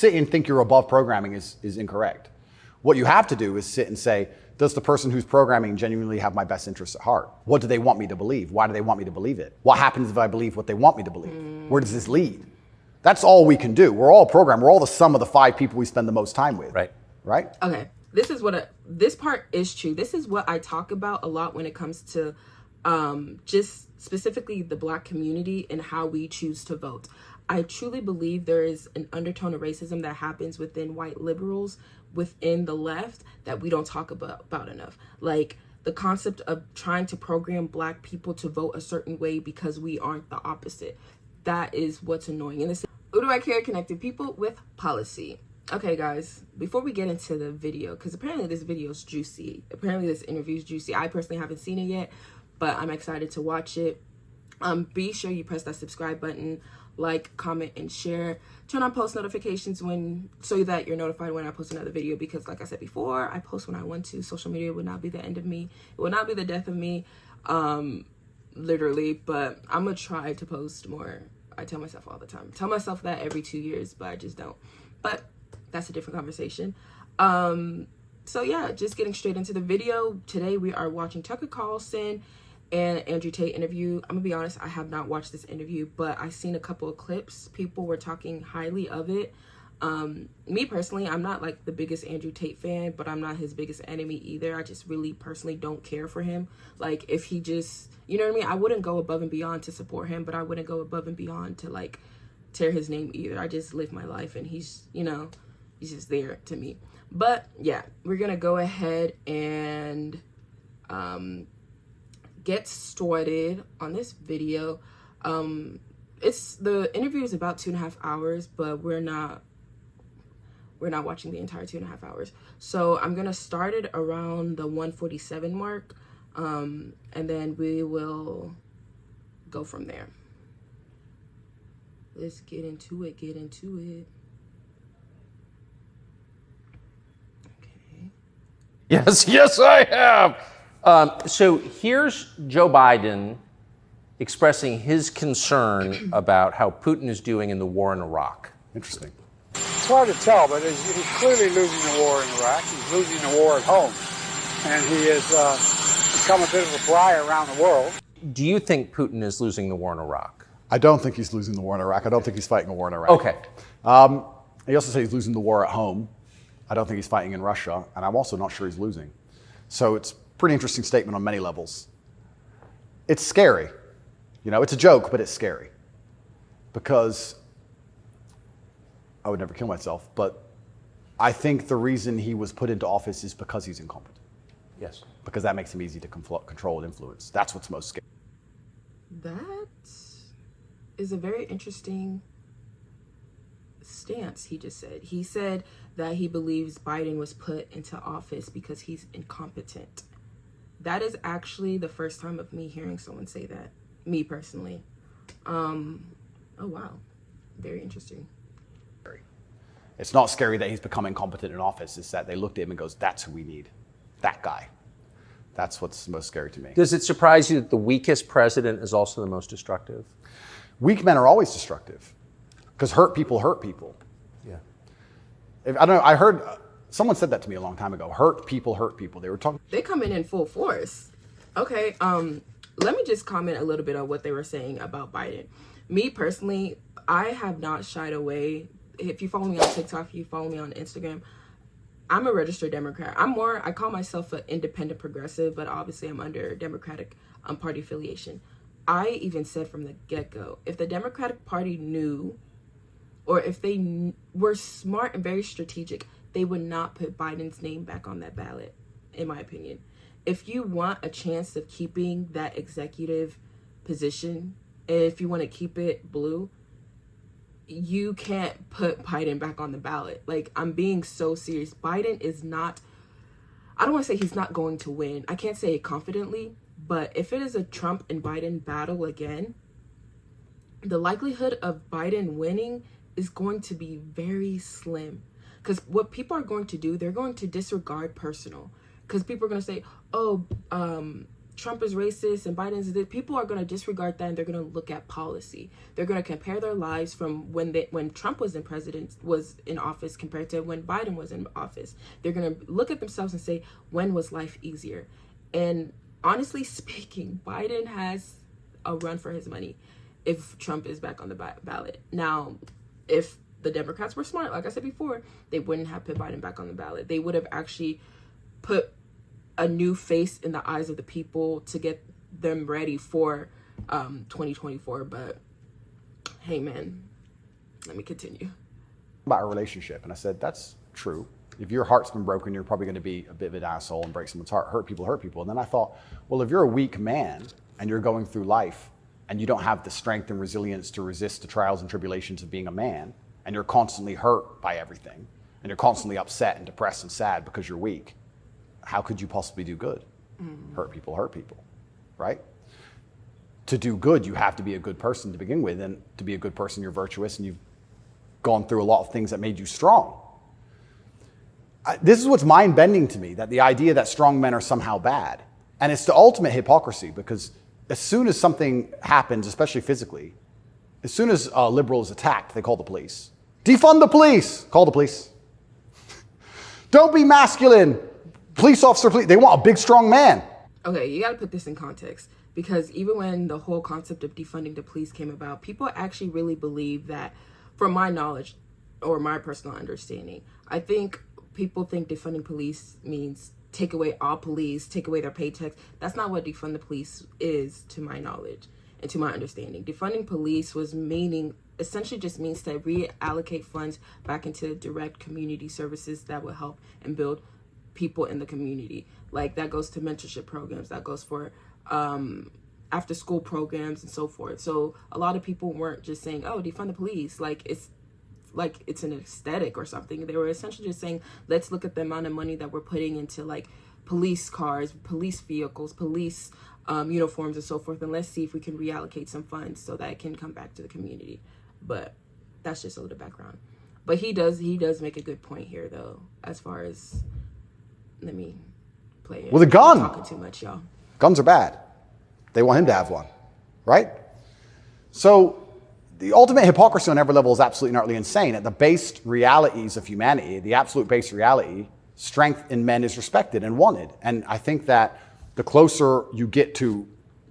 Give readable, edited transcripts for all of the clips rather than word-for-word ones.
Sit and think you're above programming is incorrect. What you have to do is sit and say, does the person who's programming genuinely have my best interests at heart? What do they want me to believe? Why do they want me to believe it? What happens if I believe what they want me to believe? Where does this lead? That's all we can do. We're all programmed. We're all the sum of the 5 people we spend the most time with. Right. Right? Okay. This part is true. This is what I talk about a lot when it comes to just specifically the Black community and how we choose to vote. I truly believe there is an undertone of racism that happens within white liberals, within the left, that we don't talk about enough. Like the concept of trying to program Black people to vote a certain way because we aren't the opposite. That is what's annoying. And this, who do I care? Connecting people with policy. Okay, guys, before we get into the video, because apparently this video is juicy. Apparently this interview is juicy. I personally haven't seen it yet, but I'm excited to watch it. Be sure you press that subscribe button, like, comment, and share. Turn on post notifications so that you're notified when I post another video, because like I said before, I post when I want to. Social media would not be the end of me. It would not be the death of me, literally, but I'm gonna try to post more. I tell myself all the time. I tell myself that every 2 years, but I just don't. But that's a different conversation. So yeah, just getting straight into the video. Today we are watching Tucker Carlson and Andrew Tate interview. I'm gonna be honest, I have not watched this interview, but I've seen a couple of clips. People were talking highly of it. Me personally, I'm not like the biggest Andrew Tate fan, but I'm not his biggest enemy either. I just really personally don't care for him. Like if he just, you know what I mean? I wouldn't go above and beyond to support him, but I wouldn't go above and beyond to like tear his name either. I just live my life and he's, you know, he's just there to me. But yeah, we're gonna go ahead and get started on this video. The interview is about 2.5 hours, but we're not watching the entire 2.5 hours. So I'm gonna start it around the 1:47 mark, and then we will go from there. Let's get into it. Okay. Yes, I have. So here's Joe Biden expressing his concern about how Putin is doing in the war in Iraq. Interesting. It's hard to tell, but he's clearly losing the war in Iraq. He's losing the war at home. And he has become a bit of a pariah around the world. Do you think Putin is losing the war in Iraq? I don't think he's losing the war in Iraq. I don't think he's fighting a war in Iraq. Okay. He also said he's losing the war at home. I don't think he's fighting in Russia, and I'm also not sure he's losing. So it's a pretty interesting statement on many levels. It's scary. You know, it's a joke, but it's scary. Because I would never kill myself, but I think the reason he was put into office is because he's incompetent. Yes. Because that makes him easy to control and influence. That's what's most scary. That is a very interesting stance he just said. He said that he believes Biden was put into office because he's incompetent. That is actually the first time of me hearing someone say that, me personally. Oh wow, very interesting. It's not scary that he's become incompetent in office. It's that they looked at him and goes, that's who we need, that guy. That's what's most scary to me. Does it surprise you that the weakest president is also the most destructive? Weak men are always destructive because hurt people hurt people. Yeah. I don't know. I heard someone said that to me a long time ago. Hurt people hurt people. They were talking. They come in full force. Okay. Let me just comment a little bit on what they were saying about Biden. Me personally, I have not shied away. If you follow me on TikTok, if you follow me on Instagram, I'm a registered Democrat. I call myself an independent progressive, but obviously I'm under Democratic Party affiliation. I even said from the get-go, if the Democratic Party knew, or if they were smart and very strategic, they would not put Biden's name back on that ballot, in my opinion. If you want a chance of keeping that executive position, and if you want to keep it blue, you can't put Biden back on the ballot. Like, I'm being so serious. Biden is not, I don't want to say he's not going to win. I can't say it confidently, but if it is a Trump and Biden battle again, the likelihood of Biden winning is going to be very slim. Because what people are going to do, they're going to disregard personal. Because people are going to say, oh, Trump is racist and Biden is this, people are going to disregard that and they're going to look at policy. They're going to compare their lives from when Trump was in office compared to when Biden was in office. They're going to look at themselves and say, when was life easier? And honestly speaking, Biden has a run for his money if Trump is back on the ballot. Now, if the Democrats were smart, like I said before, they wouldn't have put Biden back on the ballot. They would have actually put a new face in the eyes of the people to get them ready for 2024. But hey, man, let me continue. About a relationship, and I said, that's true. If your heart's been broken, you're probably going to be a bit of an asshole and break someone's heart, hurt people. And then I thought, well, if you're a weak man and you're going through life and you don't have the strength and resilience to resist the trials and tribulations of being a man, and you're constantly hurt by everything, and you're constantly upset and depressed and sad because you're weak, how could you possibly do good? Hurt people, right? To do good, you have to be a good person to begin with, and to be a good person, you're virtuous, and you've gone through a lot of things that made you strong. This is what's mind-bending to me, that the idea that strong men are somehow bad. And it's the ultimate hypocrisy, because as soon as something happens, especially physically, as soon as a liberal is attacked, they call the police. Defund the police! Call the police. Don't be masculine! Police officer, please. They want a big, strong man. Okay, you gotta put this in context, because even when the whole concept of defunding the police came about, people actually really believe that, from my knowledge or my personal understanding, I think people think defunding police means take away all police, take away their paychecks. That's not what defund the police is, to my knowledge and to my understanding. Defunding police essentially just means to reallocate funds back into direct community services that will help and build people in the community. Like, that goes to mentorship programs, that goes for after school programs and so forth. So a lot of people weren't just saying, oh, defund the police, like it's an aesthetic or something. They were essentially just saying, let's look at the amount of money that we're putting into like police cars, police vehicles, police uniforms and so forth, and let's see if we can reallocate some funds so that it can come back to the community. But that's just a little background. But he does make a good point here, though, as far as, let me play it. With a gun. I'm talking too much, y'all. Guns are bad. They want him to have one, right? So the ultimate hypocrisy on every level is absolutely and utterly insane. At the base realities of humanity, the absolute base reality, strength in men is respected and wanted. And I think that the closer you get to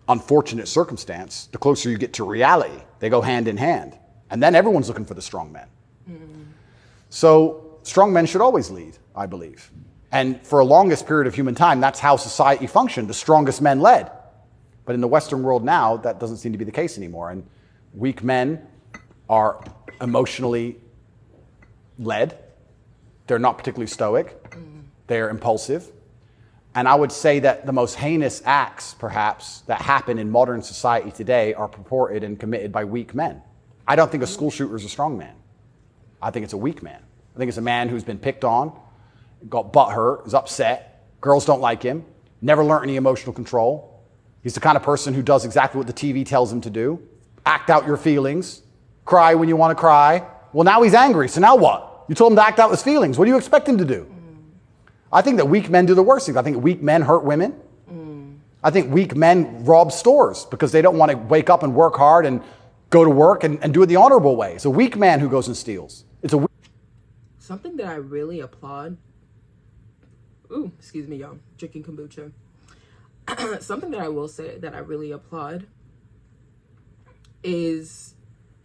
unfortunate circumstance, the closer you get to reality. They go hand in hand. And then everyone's looking for the strong men. So strong men should always lead, I believe. And for a longest period of human time, that's how society functioned. The strongest men led. But in the Western world now, that doesn't seem to be the case anymore. And weak men are emotionally led. They're not particularly stoic. They're impulsive. And I would say that the most heinous acts, perhaps, that happen in modern society today are purported and committed by weak men. I don't think a school shooter is a strong man. I think it's a weak man. I think it's a man who's been picked on, got butt hurt, is upset, girls don't like him, never learned any emotional control. He's the kind of person who does exactly what the TV tells him to do. Act out your feelings. Cry when you want to cry. Well, now he's angry, so now what? You told him to act out his feelings. What do you expect him to do? I think that weak men do the worst things. I think weak men hurt women. I think weak men rob stores because they don't want to wake up and work hard and go to work and do it the honorable way. It's a weak man who goes and steals. Something that I really applaud. Ooh, excuse me, y'all. Drinking kombucha. Something that I will say that I really applaud is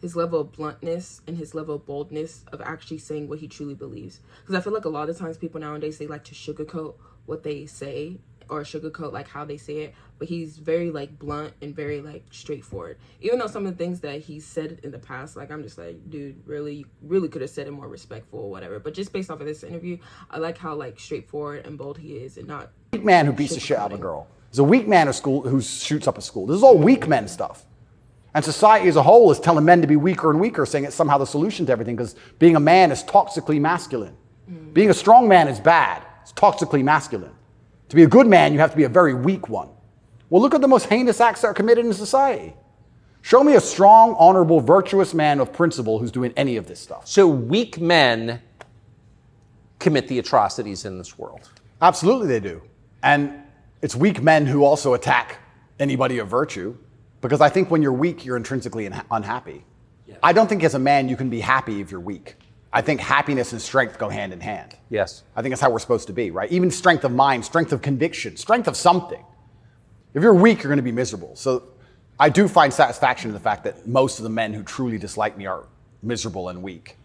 his level of bluntness and his level of boldness of actually saying what he truly believes. Because I feel like a lot of times people nowadays, they like to sugarcoat what they say or sugarcoat like how they say it, but he's very like blunt and very like straightforward. Even though some of the things that he said in the past, like I'm just like, dude, really could have said it more respectful or whatever. But just based off of this interview, I like how like straightforward and bold he is, and not weak man who beats the shit out of a girl. There's a weak man at school who shoots up a school. This is all weak men stuff. And society as a whole is telling men to be weaker and weaker, saying it's somehow the solution to everything because being a man is toxically masculine. Being a strong man is bad. It's toxically masculine. To be a good man, you have to be a very weak one. Well, look at the most heinous acts that are committed in society. Show me a strong, honorable, virtuous man of principle who's doing any of this stuff. So weak men commit the atrocities in this world. Absolutely they do. And It's weak men who also attack anybody of virtue, because I think when you're weak, you're intrinsically unhappy. Yeah. I don't think as a man you can be happy if you're weak. I think happiness and strength go hand in hand. Yes. I think that's how we're supposed to be, right? Even strength of mind, strength of conviction, strength of something. If you're weak, you're going to be miserable. So I do find satisfaction in the fact that most of the men who truly dislike me are miserable and weak.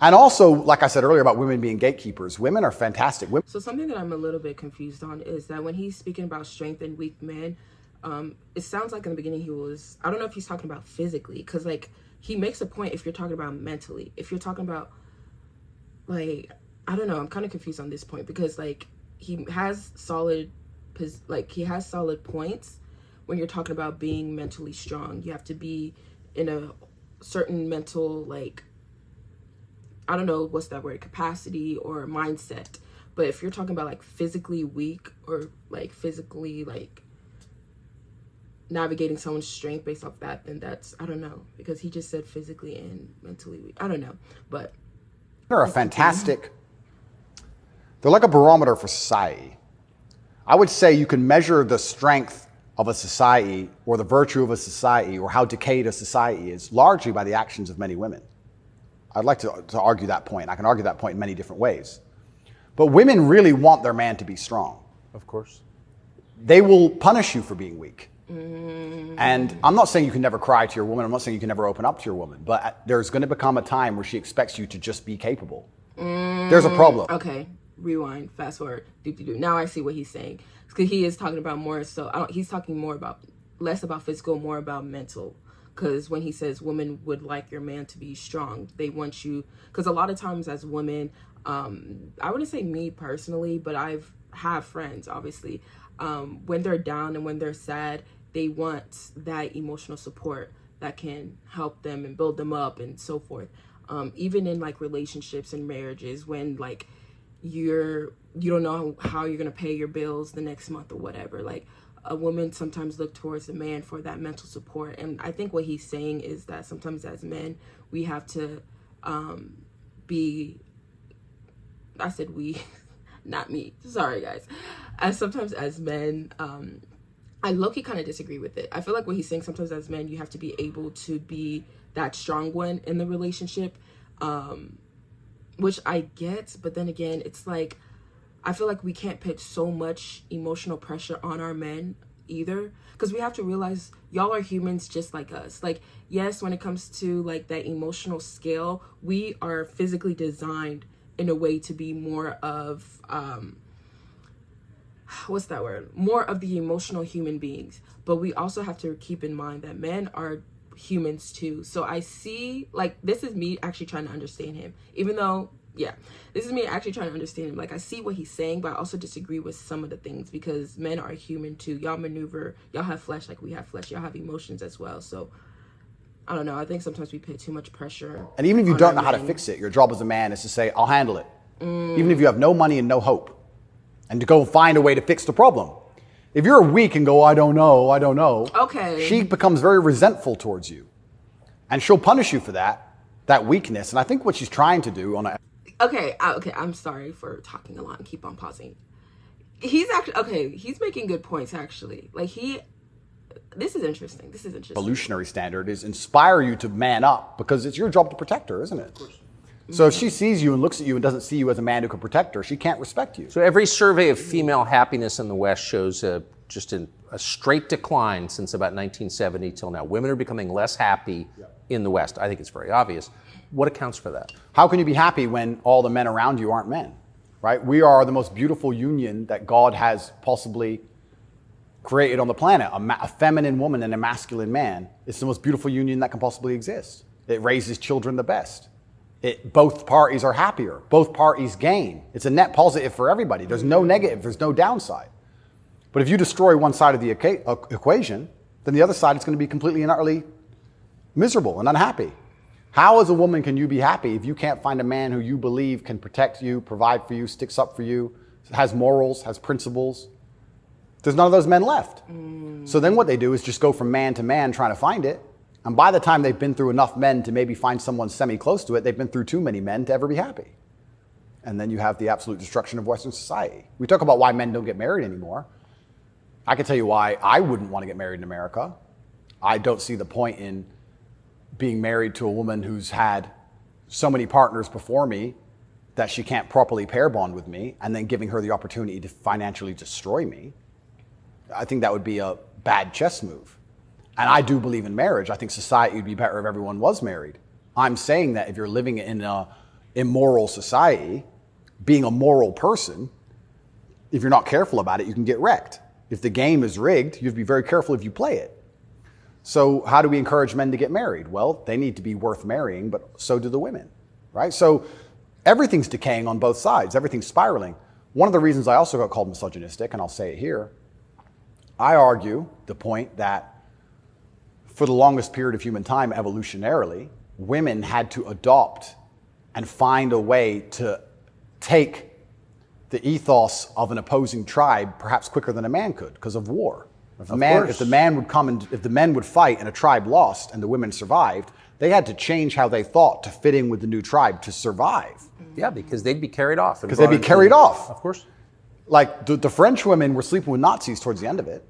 And also, like I said earlier about women being gatekeepers, women are fantastic. So something that I'm a little bit confused on is that when he's speaking about strength and weak men, it sounds like in the beginning he was, I don't know if he's talking about physically, because like he makes a point if you're talking about mentally. If you're talking about, like, I don't know, I'm kind of confused on this point, because like he has solid points when you're talking about being mentally strong. You have to be in a certain mental, like, I don't know what's that word, capacity or mindset. But if you're talking about like physically weak or like physically like navigating someone's strength based off that, then that's, I don't know, because he just said physically and mentally weak. I don't know, but they're they're like a barometer for society. I would say you can measure the strength of a society or the virtue of a society or how decayed a society is largely by the actions of many women. I'd like to argue that point. I can argue that point in many different ways. But women really want their man to be strong. Of course. They will punish you for being weak. And I'm not saying you can never cry to your woman. I'm not saying you can never open up to your woman. But there's going to become a time where she expects you to just be capable. There's a problem. Okay, rewind, fast forward. Now I see what he's saying. Because he is talking about more, he's talking more about, less about physical, more about mental. Because when he says women would like your man to be strong, they want you, because a lot of times as women, I wouldn't say me personally, but have friends, obviously, when they're down and when they're sad, they want that emotional support that can help them and build them up and so forth. Even in like relationships and marriages, when like you don't know how you're going to pay your bills the next month or whatever, like a woman sometimes look towards a man for that mental support. And I think what he's saying is that sometimes as men, we have to I said we, not me. Sorry, guys. Sometimes as men, I low-key kind of disagree with it. I feel like what he's saying, sometimes as men, you have to be able to be that strong one in the relationship, which I get. But then again, it's like, I feel like we can't put so much emotional pressure on our men either, because we have to realize y'all are humans just like us. Like, yes, when it comes to like that emotional scale, we are physically designed in a way to be more of what's that word, more of the emotional human beings. But we also have to keep in mind that men are humans too. So I see, like, this is me actually trying to understand him, even though, yeah, this is me actually trying to understand him. Like, I see what he's saying, but I also disagree with some of the things, because men are human too. Y'all maneuver, y'all have flesh like we have flesh, y'all have emotions as well. So I don't know, I think sometimes we put too much pressure. And even if you don't know how to fix it, your job as a man is to say, I'll handle it. Even if you have no money and no hope, and to go find a way to fix the problem. If you're weak and go, I don't know, okay, she becomes very resentful towards you. And she'll punish you for that weakness. And I think what she's trying to do Okay, I'm sorry for talking a lot and keep on pausing. He's making good points, actually. Like, this is interesting. Evolutionary standard is inspire you to man up, because it's your job to protect her, isn't it? Of course. So if she sees you and looks at you and doesn't see you as a man who can protect her, she can't respect you. So every survey of female happiness in the West shows just a straight decline since about 1970 till now. Women are becoming less happy in the West. I think it's very obvious. What accounts for that? How can you be happy when all the men around you aren't men, right? We are the most beautiful union that God has possibly created on the planet. A feminine woman and a masculine man. It's the most beautiful union that can possibly exist. It raises children the best. Both parties are happier. Both parties gain. It's a net positive for everybody. There's no negative. There's no downside. But if you destroy one side of the equation, then the other side is going to be completely and utterly miserable and unhappy. How as a woman can you be happy if you can't find a man who you believe can protect you, provide for you, sticks up for you, has morals, has principles? There's none of those men left. So then what they do is just go from man to man trying to find it. And by the time they've been through enough men to maybe find someone semi-close to it, they've been through too many men to ever be happy. And then you have the absolute destruction of Western society. We talk about why men don't get married anymore. I can tell you why I wouldn't want to get married in America. I don't see the point in being married to a woman who's had so many partners before me that she can't properly pair bond with me, and then giving her the opportunity to financially destroy me. I think that would be a bad chess move. And I do believe in marriage. I think society would be better if everyone was married. I'm saying that if you're living in an immoral society, being a moral person, if you're not careful about it, you can get wrecked. If the game is rigged, you have to be very careful if you play it. So how do we encourage men to get married? Well, they need to be worth marrying, but so do the women, right? So everything's decaying on both sides. Everything's spiraling. One of the reasons I also got called misogynistic, and I'll say it here, I argue the point that for the longest period of human time, evolutionarily, women had to adopt and find a way to take the ethos of an opposing tribe perhaps quicker than a man could because of war. If the men would fight and a tribe lost and the women survived, they had to change how they thought to fit in with the new tribe to survive. Yeah, because they'd be carried off. Because they'd be carried off. Of course. Like the French women were sleeping with Nazis towards the end of it.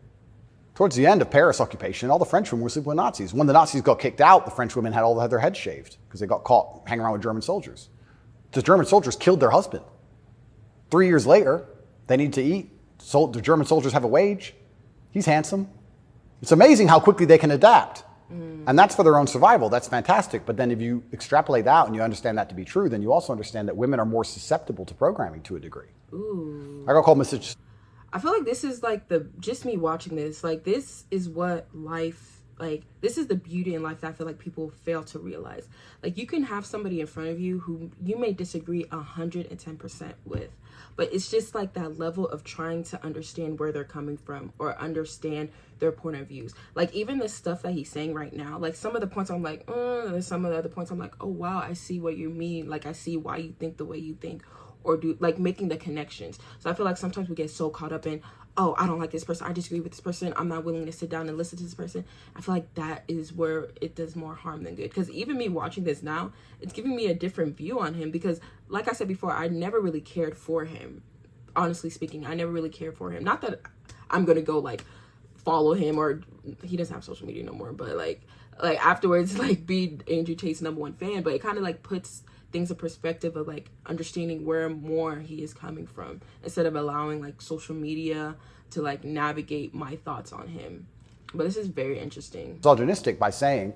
Towards the end of Paris occupation, all the French women were sleeping with Nazis. When the Nazis got kicked out, the French women had all their heads shaved because they got caught hanging around with German soldiers. The German soldiers killed their husband. 3 years later, they need to eat. So the German soldiers have a wage. He's handsome. It's amazing how quickly they can adapt. And that's for their own survival. That's fantastic. But then if you extrapolate that out and you understand that to be true, then you also understand that women are more susceptible to programming to a degree. Ooh. I got called message. I feel like this is like just me watching this, like this is what life, like this is the beauty in life that I feel like people fail to realize. Like you can have somebody in front of you who you may disagree 110% with, but it's just like that level of trying to understand where they're coming from or understand their point of views. Like even the stuff that he's saying right now, like some of the points I'm like, there's some of the other points I'm like, oh wow, I see what you mean. Like I see why you think the way you think. Or do like making the connections. So I feel like sometimes we get so caught up in, oh, I don't like this person, I disagree with this person, I'm not willing to sit down and listen to this person. I feel like that is where it does more harm than good. Because even me watching this now, it's giving me a different view on him. Because like I said before, I never really cared for him. Honestly speaking, I never really cared for him. Not that I'm gonna go like follow him, or he doesn't have social media no more, but like afterwards like be Andrew Tate's #1 fan. But it kind of like puts things in perspective of like understanding where more he is coming from instead of allowing like social media to like navigate my thoughts on him. But this is very interesting. Misogynistic by saying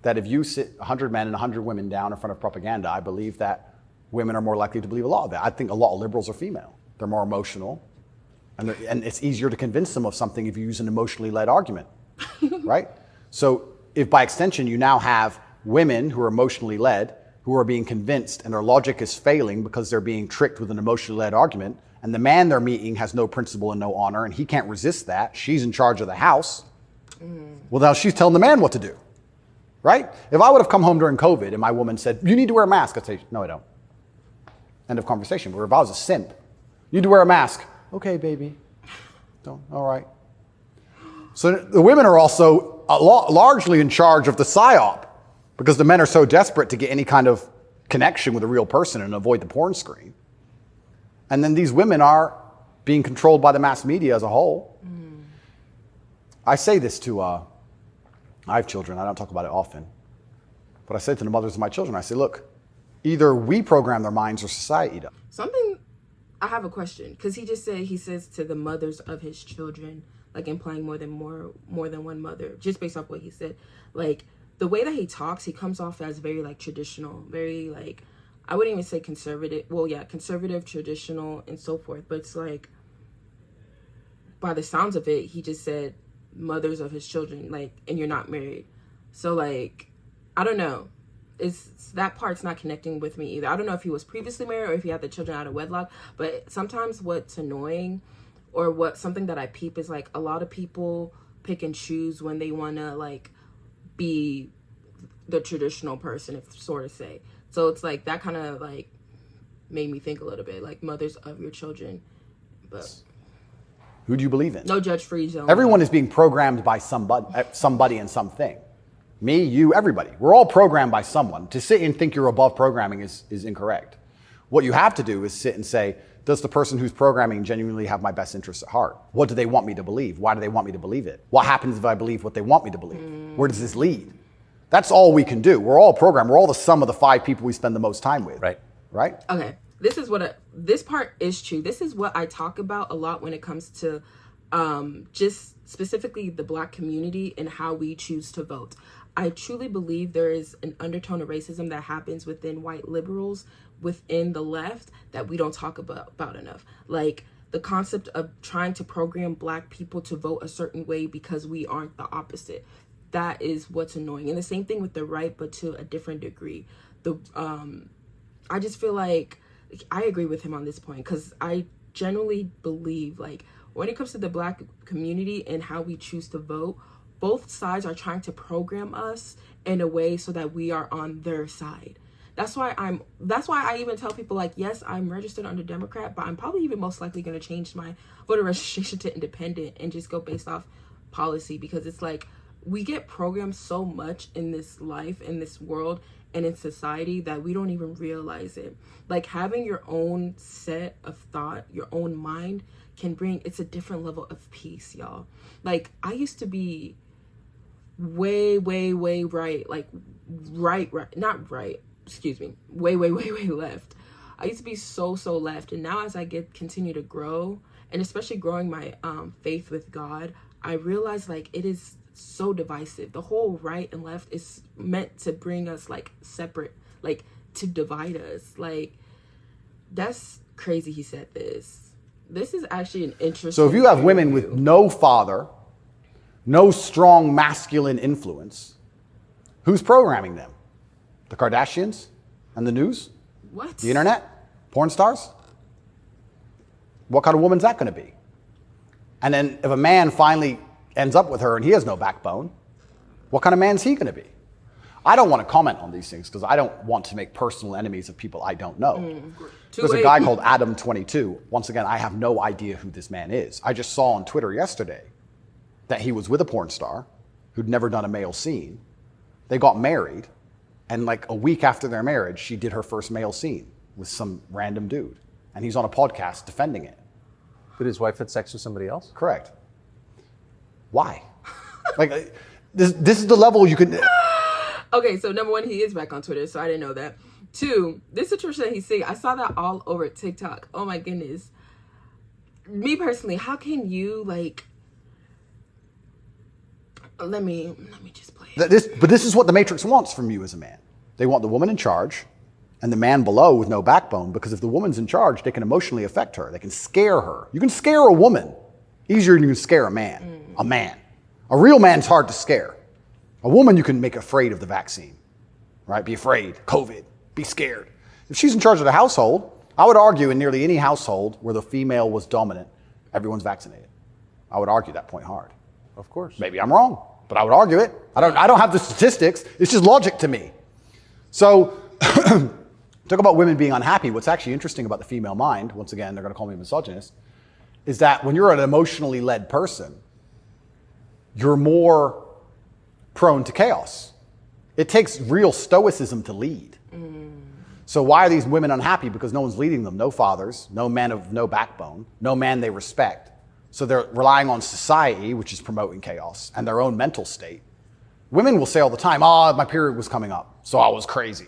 that if you sit 100 men and 100 women down in front of propaganda, I believe that women are more likely to believe a lot of that. I think a lot of liberals are female. They're more emotional, and it's easier to convince them of something if you use an emotionally led argument, right? So if by extension you now have women who are emotionally led, who are being convinced and their logic is failing because they're being tricked with an emotionally led argument, and the man they're meeting has no principle and no honor, and he can't resist that. She's in charge of the house. Well, now she's telling the man what to do, right? If I would have come home during COVID and my woman said, you need to wear a mask, I'd say, no, I don't. End of conversation. But if I was a simp, you need to wear a mask. Okay, baby. Don't. All right. So the women are also largely in charge of the psyop, because the men are so desperate to get any kind of connection with a real person and avoid the porn screen. And then these women are being controlled by the mass media as a whole. I say this to, I have children, I don't talk about it often, but I say to the mothers of my children, I say, look, either we program their minds or society does. I have a question, because he says to the mothers of his children, like implying more than one mother, just based off what he said. Like, the way that he talks, he comes off as very like traditional, very like, I wouldn't even say conservative. Well, yeah, conservative, traditional, and so forth. But it's like, by the sounds of it, he just said mothers of his children, like, and you're not married. So like, I don't know. That part's not connecting with me either. I don't know if he was previously married or if he had the children out of wedlock. But sometimes what's annoying, or something that I peep, is like a lot of people pick and choose when they want to like be the traditional person, if sort of say. So it's like that kind of like made me think a little bit, like mothers of your children. But who do you believe in? No judge-free zone. Everyone is being programmed by somebody and something. Me, you, everybody. We're all programmed by someone. To sit and think you're above programming is incorrect. What you have to do is sit and say, does the person who's programming genuinely have my best interests at heart? What do they want me to believe? Why do they want me to believe it? What happens if I believe what they want me to believe? Where does this lead? That's all we can do. We're all programmed. We're all the sum of the 5 people we spend the most time with. Right. Right? Okay. This part is true. This is what I talk about a lot when it comes to just specifically the Black community and how we choose to vote. I truly believe there is an undertone of racism that happens within white liberals, within the left, that we don't talk about enough. Like the concept of trying to program Black people to vote a certain way because we aren't the opposite. That is what's annoying. And the same thing with the right, but to a different degree. I just feel like I agree with him on this point, because I genuinely believe, like, when it comes to the Black community and how we choose to vote, both sides are trying to program us in a way so that we are on their side. That's why I even tell people, like, yes, I'm registered under Democrat, but I'm probably even most likely going to change my voter registration to independent and just go based off policy, because it's like we get programmed so much in this life, in this world, and in society that we don't even realize it. Like, having your own set of thought, your own mind it's a different level of peace, y'all. Like, I used to be way right, like way left. I used to be so left, and now as I continue to grow, and especially growing my faith with God, I realize, like, it is so divisive. The whole right and left is meant to bring us, like, separate, like, to divide us. Like, that's crazy he said this. This is actually an interesting. So if you have women with no father, no strong masculine influence, who's programming them? The Kardashians and the news? What? The internet? Porn stars? What kind of woman's that going to be? And then if a man finally ends up with her and he has no backbone, what kind of man's he going to be? I don't want to comment on these things because I don't want to make personal enemies of people I don't know. There's a guy called Adam22. Once again, I have no idea who this man is. I just saw on Twitter yesterday that he was with a porn star who'd never done a male scene. They got married, and like a week after their marriage, she did her first male scene with some random dude. And he's on a podcast defending it. But his wife had sex with somebody else? Correct. Why? Like, this is the level you can... Okay, so number one, he is back on Twitter, so I didn't know that. 2, this situation that he's saying, I saw that all over TikTok. Oh my goodness. Me personally, how can you, like, let me just play it. But this is what the Matrix wants from you as a man. They want the woman in charge and the man below with no backbone, because if the woman's in charge, they can emotionally affect her. They can scare her. You can scare a woman easier than you can scare a man. A man. A real man's hard to scare. A woman you can make afraid of the vaccine, right? Be afraid, COVID, be scared. If she's in charge of the household, I would argue in nearly any household where the female was dominant, everyone's vaccinated. I would argue that point hard. Of course. Maybe I'm wrong, but I would argue it. I don't have the statistics. It's just logic to me. So talk about women being unhappy. What's actually interesting about the female mind, once again, they're going to call me a misogynist, is that when you're an emotionally led person, you're more prone to chaos. It takes real stoicism to lead. So why are these women unhappy? Because no one's leading them. No fathers, no men of no backbone, no man they respect. So they're relying on society, which is promoting chaos, and their own mental state. Women will say all the time, my period was coming up, so I was crazy.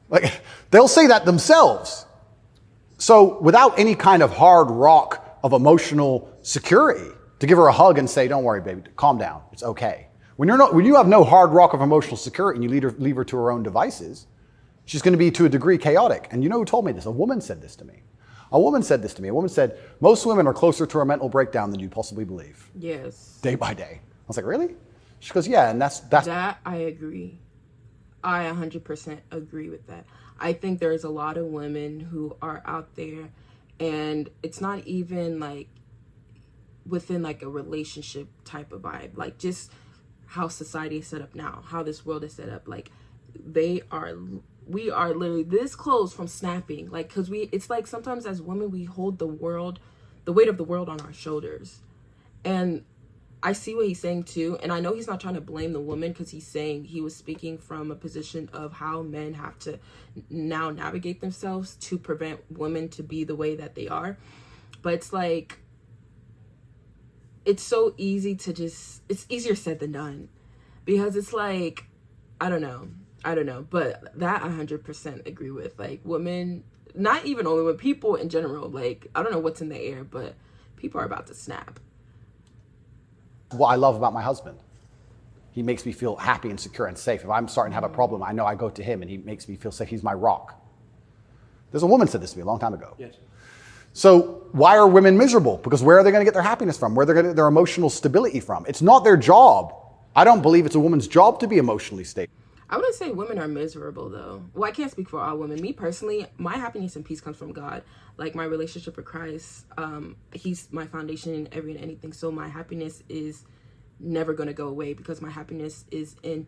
Like, they'll say that themselves. So without any kind of hard rock of emotional security, to give her a hug and say, don't worry, baby, calm down, it's okay. When you have no hard rock of emotional security and you leave her to her own devices, she's going to be to a degree chaotic. And you know who told me this? A woman said this to me. A woman said, most women are closer to a mental breakdown than you possibly believe. Yes. Day by day. I was like, really? She goes, yeah, and that's... That I agree. I 100% agree with that. I think there's a lot of women who are out there, and it's not even like within like a relationship type of vibe. Like, just how society is set up now, how this world is set up. Like, we are literally this close from snapping. Like, because it's like sometimes as women, we hold the weight of the world on our shoulders. And I see what he's saying too, and I know he's not trying to blame the woman, because he was speaking from a position of how men have to now navigate themselves to prevent women to be the way that they are. But it's like, it's so easy to just, it's easier said than done, because it's like, I don't know, but that 100% agree with. Like, women, not even only women, people in general, like, I don't know what's in the air, but people are about to snap. What I love about my husband, he makes me feel happy and secure and safe. If I'm starting to have a problem, I know I go to him and he makes me feel safe. He's my rock. There's a woman said this to me a long time ago. Yes. So why are women miserable? Because where are they going to get their happiness from? Where are they going to get their emotional stability from? It's not their job. I don't believe it's a woman's job to be emotionally stable. I wouldn't say women are miserable, though. Well, I can't speak for all women. Me personally, my happiness and peace comes from God. Like, my relationship with Christ, he's my foundation in every and anything. So my happiness is never going to go away, because my happiness is in,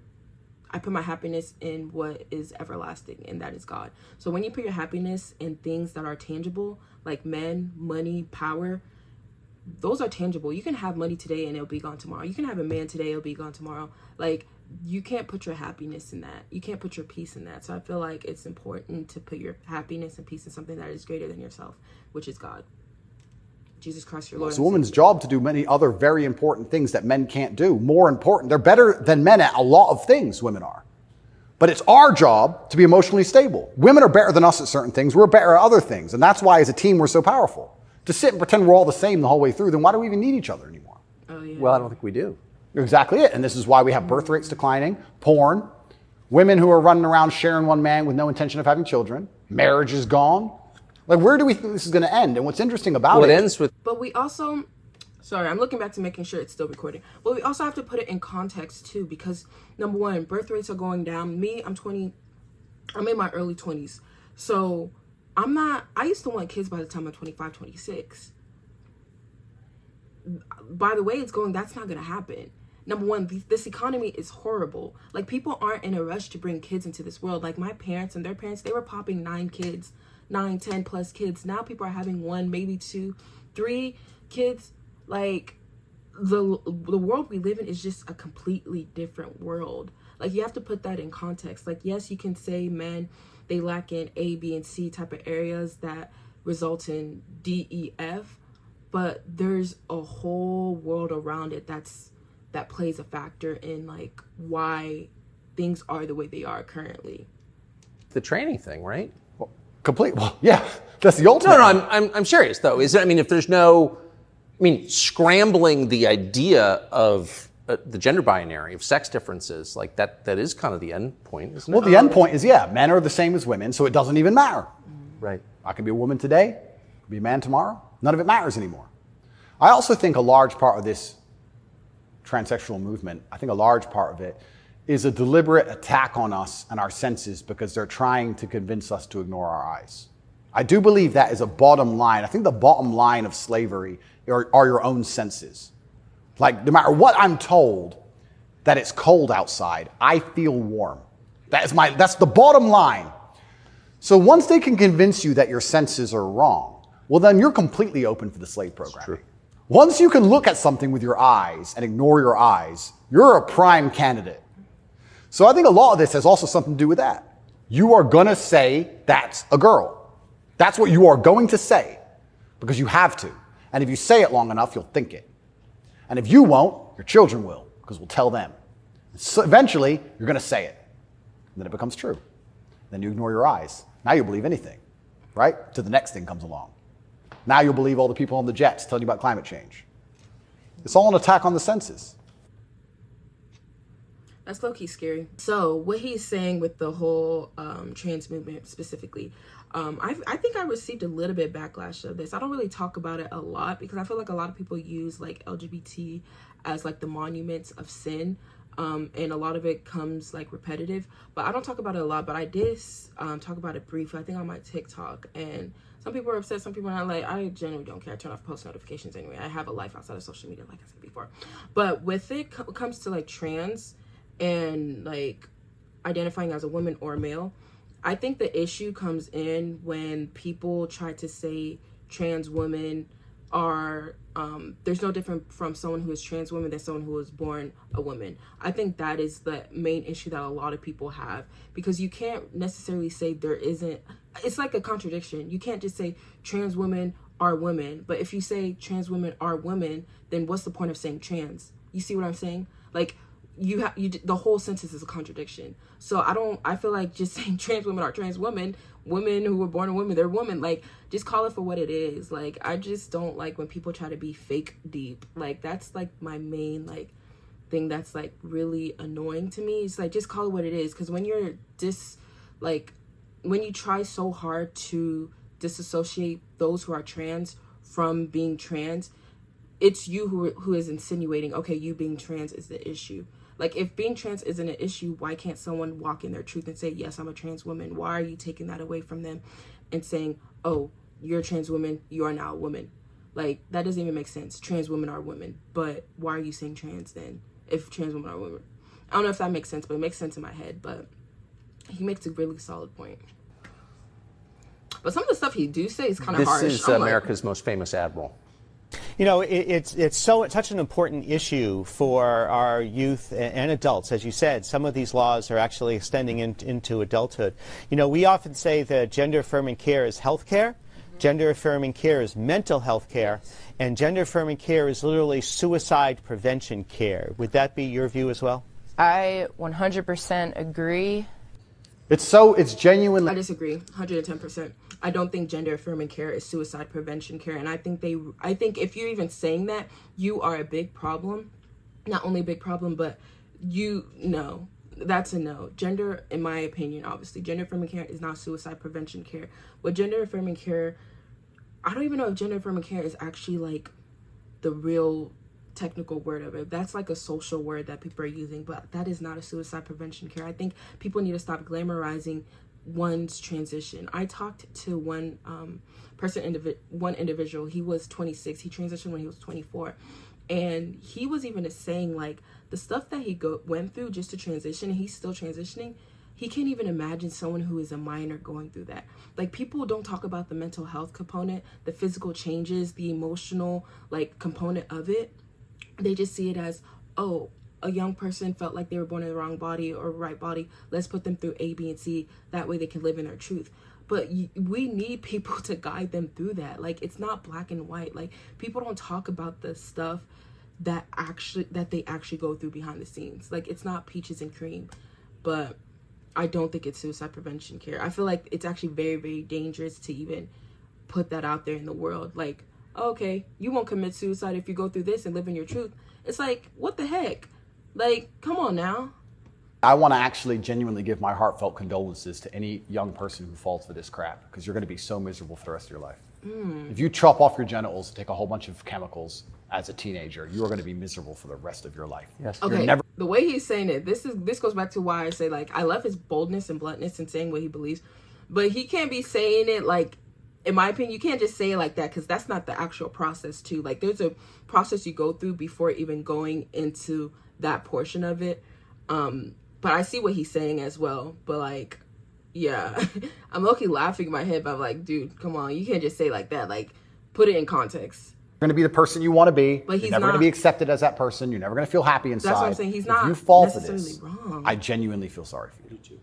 I put my happiness in what is everlasting, and that is God. So when you put your happiness in things that are tangible, like men, money, power, those are tangible. You can have money today and it'll be gone tomorrow. You can have a man today, it'll be gone tomorrow. Like, you can't put your happiness in that. You can't put your peace in that. So I feel like it's important to put your happiness and peace in something that is greater than yourself, which is God. Jesus Christ, your Lord. It's a woman's job to do many other very important things that men can't do. More important. They're better than men at a lot of things, women are. But it's our job to be emotionally stable. Women are better than us at certain things. We're better at other things. And that's why as a team we're so powerful. To sit and pretend we're all the same the whole way through, then why do we even need each other anymore? Oh, yeah. Well, I don't think we do. Exactly it. And this is why we have birth rates declining, porn, women who are running around sharing one man with no intention of having children, marriage is gone. Like, where do we think this is going to end? And what's interesting about It ends with... But we also, sorry, I'm looking back to making sure it's still recording. But we also have to put it in context too, because number one, birth rates are going down. Me, I'm in my early 20s. So I used to want kids by the time I'm 25, 26. By the way it's going, that's not going to happen. Number one, this economy is horrible. Like, people aren't in a rush to bring kids into this world. Like, my parents and their parents, they were popping 9 kids, 9, 10 plus kids. Now people are having 1, maybe 2, 3 kids. Like, the world we live in is just a completely different world. Like, you have to put that in context. Like, yes, you can say men, they lack in A, B, and C type of areas that result in D, E, F, but there's a whole world around it that plays a factor in, like, why things are the way they are currently. the training thing, right? Well, yeah, that's the ultimate. No, I'm serious though. Is it? I mean, if there's no, scrambling the idea of the gender binary of sex differences, like that is kind of the end point, isn't it? Well, the end point is, men are the same as women, so it doesn't even matter. Right. I can be a woman today, be a man tomorrow. None of it matters anymore. I also think a large part of this transsexual movement, I think a large part of it is a deliberate attack on us and our senses, because they're trying to convince us to ignore our eyes. I do believe that is a bottom line. I think the bottom line of slavery are your own senses. Like, no matter what I'm told, that it's cold outside, I feel warm. That's the bottom line. So once they can convince you that your senses are wrong, well, then you're completely open for the slave program. Once you can look at something with your eyes and ignore your eyes, you're a prime candidate. So I think a lot of this has also something to do with that. You are going to say that's a girl. That's what you are going to say, because you have to. And if you say it long enough, you'll think it. And if you won't, your children will, because we'll tell them. So eventually, you're going to say it. And then it becomes true. Then you ignore your eyes. Now you'll believe anything, right? Till the next thing comes along. Now you'll believe all the people on the jets telling you about climate change. It's all an attack on the senses. That's low-key scary. So what he's saying with the whole trans movement specifically, I think I received a little bit backlash of this. I don't really talk about it a lot, because I feel like a lot of people use like LGBT as like the monuments of sin. And a lot of it comes like repetitive, but I don't talk about it a lot. But I did talk about it briefly, I think on my TikTok, and some people are upset, some people are not. Like, I generally don't care. I turn off post notifications anyway. I have a life outside of social media, like I said before. But with it comes to like trans and like identifying as a woman or a male, I think the issue comes in when people try to say trans women are there's no different from someone who is trans woman than someone who was born a woman. I think that is the main issue that a lot of people have, because you can't necessarily say there isn't, it's like a contradiction. You can't just say trans women are women, but if you say trans women are women, then what's the point of saying trans? You see what I'm saying? Like, the whole sentence is a contradiction. So I feel like just saying trans women are trans women who were born a woman, they're women. Like, just call it for what it is. Like, I just don't like when people try to be fake deep. Like, that's like my main like thing that's like really annoying to me. It's like, just call it what it is. Because when you're when you try so hard to disassociate those who are trans from being trans, it's you who is insinuating, okay, you being trans is the issue. Like, if being trans isn't an issue, why can't someone walk in their truth and say, yes, I'm a trans woman? Why are you taking that away from them and saying, oh, you're a trans woman, you are now a woman? Like, that doesn't even make sense. Trans women are women, but why are you saying trans then, if trans women are women? I don't know if that makes sense, but it makes sense in my head. But he makes a really solid point. But some of the stuff he do say is kind of harsh. This is America's most famous admiral. You know, it's such an important issue for our youth and adults. As you said, some of these laws are actually extending into adulthood. You know, we often say that gender-affirming care is health care, gender-affirming care is mental health care, and gender-affirming care is literally suicide prevention care. Would that be your view as well? I 100% agree. It's genuinely... I disagree, 110%. I don't think gender affirming care is suicide prevention care. And I think if you're even saying that, you are a big problem. Not only a big problem, but no. That's a no. Gender, in my opinion, obviously, gender affirming care is not suicide prevention care. What gender affirming care, I don't even know if gender affirming care is actually like the real technical word of it. That's like a social word that people are using, but that is not a suicide prevention care. I think people need to stop glamorizing one's transition. I talked to one individual. He was 26. He transitioned when he was 24, and he was even saying like the stuff that he went through just to transition, and he's still transitioning. He can't even imagine someone who is a minor going through that. Like, people don't talk about the mental health component, the physical changes, the emotional like component of it. They just see it as, oh, a young person felt like they were born in the wrong body or right body. Let's put them through A, B, and C. That way they can live in their truth. But we need people to guide them through that. Like, it's not black and white. Like, people don't talk about the stuff that they actually go through behind the scenes. Like, it's not peaches and cream. But I don't think it's suicide prevention care. I feel like it's actually very, very dangerous to even put that out there in the world. Like, okay, you won't commit suicide if you go through this and live in your truth. It's like, what the heck? Like, come on now. I want to actually genuinely give my heartfelt condolences to any young person who falls for this crap, because you're going to be so miserable for the rest of your life. If you chop off your genitals and take a whole bunch of chemicals as a teenager, you are going to be miserable for the rest of your life. Yes. Okay, the way he's saying it, this goes back to why I say, like, I love his boldness and bluntness in saying what he believes, but he can't be saying it like, in my opinion, you can't just say it like that, because that's not the actual process too. Like, there's a process you go through before even going into that portion of it. But I see what he's saying as well. But like, yeah, I'm low-key laughing in my head, but I'm like, dude, come on, you can't just say it like that. Like, put it in context. You're going to be the person you want to be. But he's You're never going to be accepted as that person. You're never going to feel happy inside. That's what I'm saying. He's not if you fall for necessarily this, wrong. I genuinely feel sorry for you.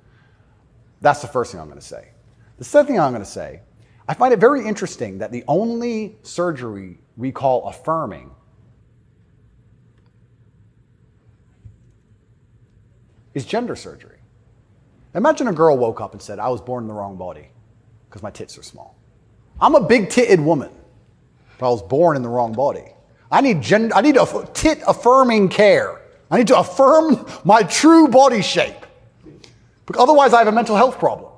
That's the first thing I'm going to say. The second thing I'm going to say, I find it very interesting that the only surgery we call affirming is gender surgery. Imagine a girl woke up and said, I was born in the wrong body because my tits are small. I'm a big-titted woman, but I was born in the wrong body. I need tit affirming care. I need to affirm my true body shape. Because otherwise I have a mental health problem.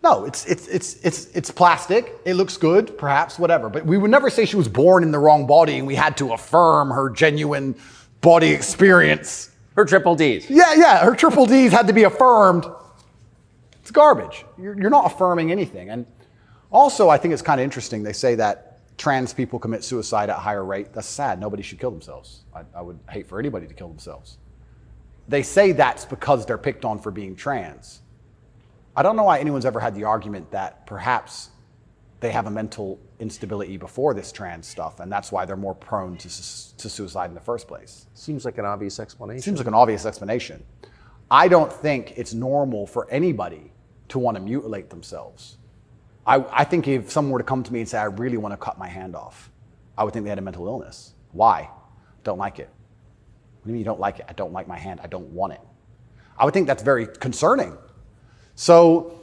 No, it's plastic. It looks good, perhaps, whatever. But we would never say she was born in the wrong body and we had to affirm her genuine body experience. Her triple Ds. Yeah, her triple Ds had to be affirmed. It's garbage. You're not affirming anything. And also, I think it's kind of interesting. They say that trans people commit suicide at a higher rate. That's sad. Nobody should kill themselves. I would hate for anybody to kill themselves. They say that's because they're picked on for being trans. I don't know why anyone's ever had the argument that perhaps they have a mental instability before this trans stuff, and that's why they're more prone to suicide in the first place. Seems like an obvious explanation. Seems like an obvious explanation. I don't think it's normal for anybody to want to mutilate themselves. I think if someone were to come to me and say, I really want to cut my hand off, I would think they had a mental illness. Why? Don't like it. What do you mean you don't like it? I don't like my hand. I don't want it. I would think that's very concerning. So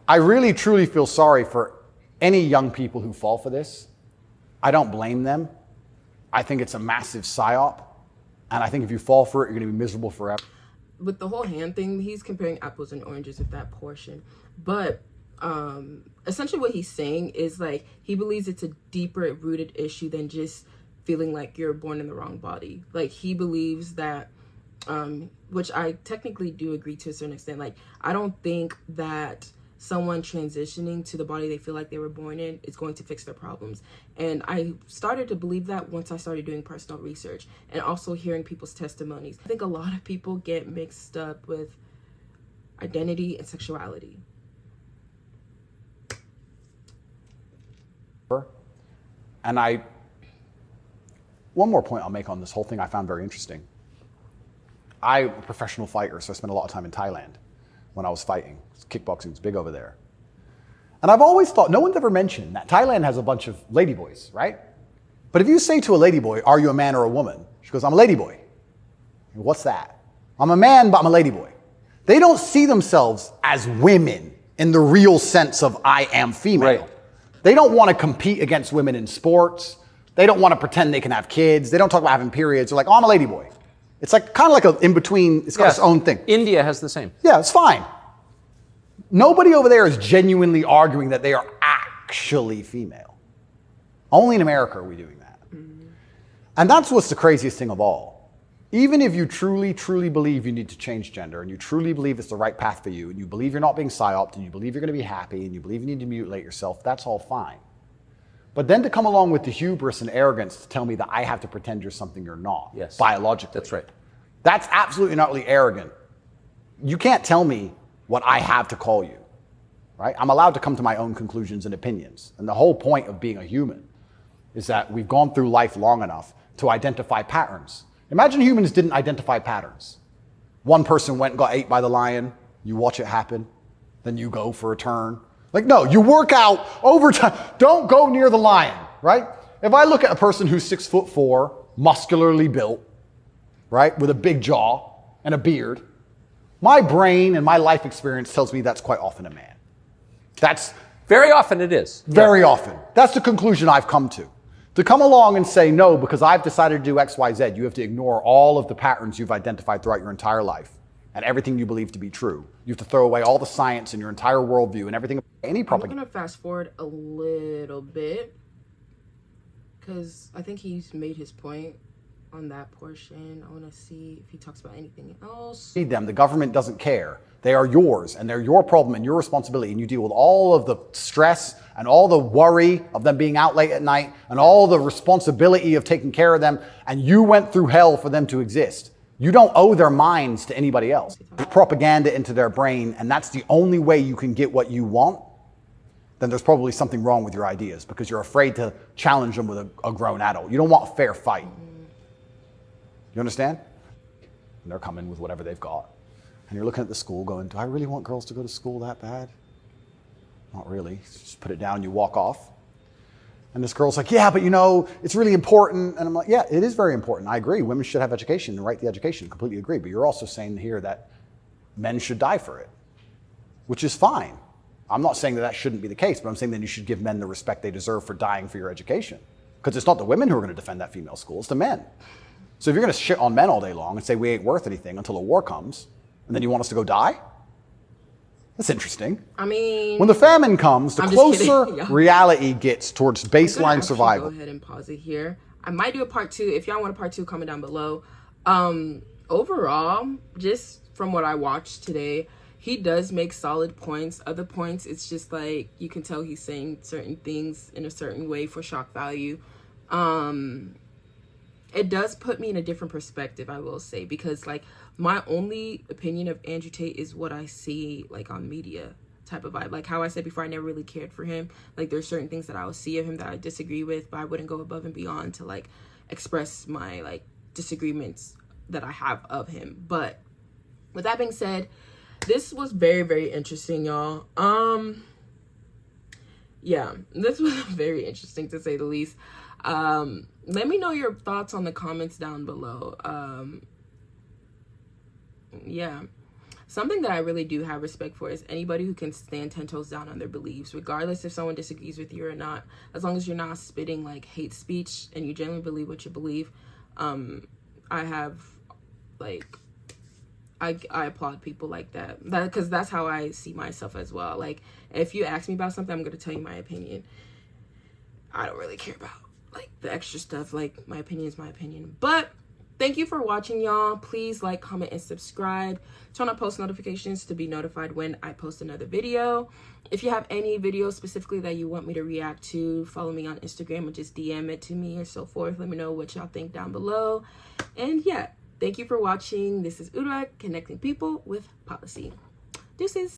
I really, truly feel sorry for any young people who fall for this. I don't blame them. I think it's a massive psyop. And I think if you fall for it, you're going to be miserable forever. With the whole hand thing, he's comparing apples and oranges with that portion. But essentially what he's saying is like he believes it's a deeper rooted issue than just feeling like you're born in the wrong body. Like he believes that, which I technically do agree to a certain extent. Like I don't think that someone transitioning to the body they feel like they were born in is going to fix their problems. And I started to believe that once I started doing personal research and also hearing people's testimonies. I think a lot of people get mixed up with identity and sexuality. And one more point I'll make on this whole thing I found very interesting. I'm a professional fighter, so I spent a lot of time in Thailand when I was fighting. Kickboxing was big over there. And I've always thought, no one's ever mentioned that Thailand has a bunch of ladyboys, right? But if you say to a ladyboy, are you a man or a woman? She goes, I'm a ladyboy. What's that? I'm a man, but I'm a ladyboy. They don't see themselves as women in the real sense of I am female. Right. They don't want to compete against women in sports. They don't want to pretend they can have kids. They don't talk about having periods. They're like, oh, I'm a ladyboy. It's like kind of like an in-between. It's got its own thing. India has the same. Yeah, it's fine. Nobody over there is genuinely arguing that they are actually female. Only in America are we doing that. And that's what's the craziest thing of all. Even if you truly, truly believe you need to change gender and you truly believe it's the right path for you and you believe you're not being psyoped and you believe you're going to be happy and you believe you need to mutilate yourself, that's all fine. But then to come along with the hubris and arrogance to tell me that I have to pretend you're something you're not, Yes. biologically. That's right. That's absolutely and utterly arrogant. You can't tell me what I have to call you, right? I'm allowed to come to my own conclusions and opinions. And the whole point of being a human is that we've gone through life long enough to identify patterns. Imagine humans didn't identify patterns. One person went and got ate by the lion, you watch it happen, then you go for a turn. Like, no, you work out over time. Don't go near the lion, right? If I look at a person who's 6'4", muscularly built, right, with a big jaw and a beard, my brain and my life experience tells me that's quite often a man. That's Very often it is. very often. That's the conclusion I've come to. To come along and say, no, because I've decided to do X, Y, Z, you have to ignore all of the patterns you've identified throughout your entire life and everything you believe to be true. You have to throw away all the science and your entire worldview and everything. Any I'm propaganda. going to fast forward a little bit because I think he's made his point on that portion. I want to see if he talks about anything else. Feed them. The government doesn't care. They are yours and they're your problem and your responsibility. And you deal with all of the stress and all the worry of them being out late at night and all the responsibility of taking care of them. And you went through hell for them to exist. You don't owe their minds to anybody else. Propaganda into their brain, and that's the only way you can get what you want, then there's probably something wrong with your ideas because you're afraid to challenge them with a grown adult. You don't want a fair fight. You understand? And they're coming with whatever they've got. And you're looking at the school going, do I really want girls to go to school that bad? Not really. Just put it down, you walk off. And this girl's like, yeah, but you know, it's really important. And I'm like, yeah, it is very important. I agree. Women should have education and right the education. Completely agree. But you're also saying here that men should die for it, which is fine. I'm not saying that that shouldn't be the case, but I'm saying that you should give men the respect they deserve for dying for your education. Because it's not the women who are going to defend that female school, it's the men. So if you're going to shit on men all day long and say we ain't worth anything until a war comes, and then you want us to go die? That's interesting. I mean, when the famine comes, the I'm just closer kidding. Yeah. reality gets towards I'm gonna baseline actually survival. Go ahead and pause it here. I might do a part 2. If y'all want a part 2, comment down below. Overall, just from what I watched today, he does make solid points. Other points, it's just like you can tell he's saying certain things in a certain way for shock value. It does put me in a different perspective, I will say, because like my only opinion of Andrew Tate is what I see like on media. type of vibe. Like how I said before, I never really cared for him. Like there's certain things that I will see of him that I disagree with, but I wouldn't go above and beyond to like express my like disagreements that I have of him. But with that being said, this was very, very interesting, y'all. Yeah, this was very interesting to say the least. Let me know your thoughts on the comments down below. Yeah. Something that I really do have respect for is anybody who can stand 10 toes down on their beliefs, regardless if someone disagrees with you or not. As long as you're not spitting like hate speech and you genuinely believe what you believe. I have like, I applaud people like that, because that's how I see myself as well. Like if you ask me about something, I'm going to tell you my opinion. I don't really care about like the extra stuff. Like my opinion is my opinion. But thank you for watching, y'all. Please like, comment, and subscribe. Turn on post notifications to be notified when I post another video. If you have any videos specifically that you want me to react to, follow me on Instagram or just DM it to me or so forth. Let me know what y'all think down below. And yeah, thank you for watching. This is Urak, connecting people with policy. Deuces.